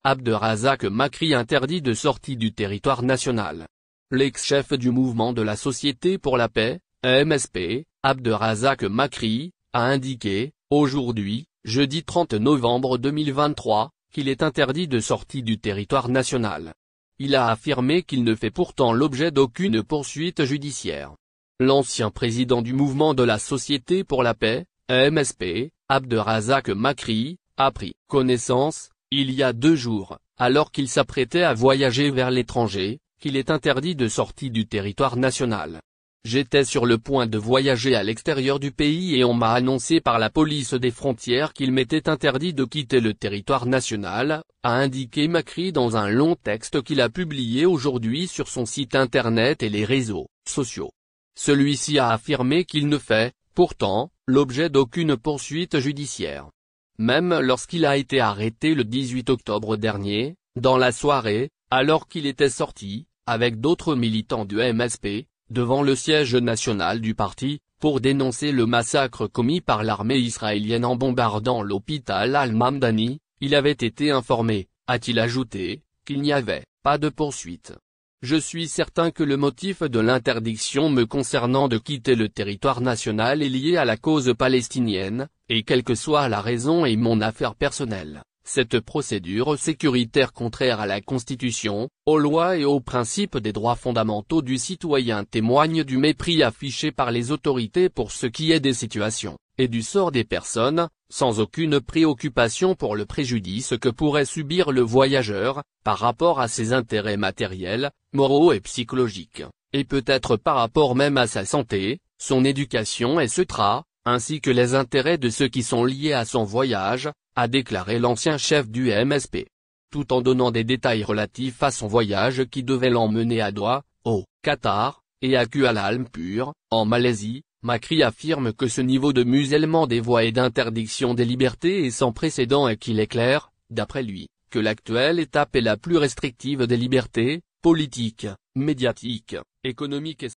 Abderrazak Makri interdit de sortie du territoire national. L'ex-chef du mouvement de la Société pour la paix, MSP, Abderrazak Makri, a indiqué, aujourd'hui, jeudi 30 novembre 2023, qu'il est interdit de sortie du territoire national. Il a affirmé qu'il ne fait pourtant l'objet d'aucune poursuite judiciaire. L'ancien président du mouvement de la Société pour la paix, MSP, Abderrazak Makri, a pris connaissance, il y a 2 jours, alors qu'il s'apprêtait à voyager vers l'étranger, qu'il est interdit de sortie du territoire national. J'étais sur le point de voyager à l'extérieur du pays et on m'a annoncé par la police des frontières qu'il m'était interdit de quitter le territoire national, a indiqué Makri dans un long texte qu'il a publié aujourd'hui sur son site internet et les réseaux sociaux. Celui-ci a affirmé qu'il ne fait, pourtant, l'objet d'aucune poursuite judiciaire. Même lorsqu'il a été arrêté le 18 octobre dernier, dans la soirée, alors qu'il était sorti, avec d'autres militants du MSP, devant le siège national du parti, pour dénoncer le massacre commis par l'armée israélienne en bombardant l'hôpital Al-Mamdani, il avait été informé, a-t-il ajouté, qu'il n'y avait pas de poursuite. Je suis certain que le motif de l'interdiction me concernant de quitter le territoire national est lié à la cause palestinienne, et quelle que soit la raison est mon affaire personnelle. Cette procédure sécuritaire contraire à la Constitution, aux lois et aux principes des droits fondamentaux du citoyen témoigne du mépris affiché par les autorités pour ce qui est des situations, et du sort des personnes, sans aucune préoccupation pour le préjudice que pourrait subir le voyageur, par rapport à ses intérêts matériels, moraux et psychologiques, et peut-être par rapport même à sa santé, son éducation etc., ainsi que les intérêts de ceux qui sont liés à son voyage, a déclaré l'ancien chef du MSP. Tout en donnant des détails relatifs à son voyage qui devait l'emmener à Doha, au Qatar, et à Kuala Lumpur, en Malaisie, Makri affirme que ce niveau de musellement des voies et d'interdiction des libertés est sans précédent et qu'il est clair, d'après lui, que l'actuelle étape est la plus restrictive des libertés, politiques, médiatiques, économiques et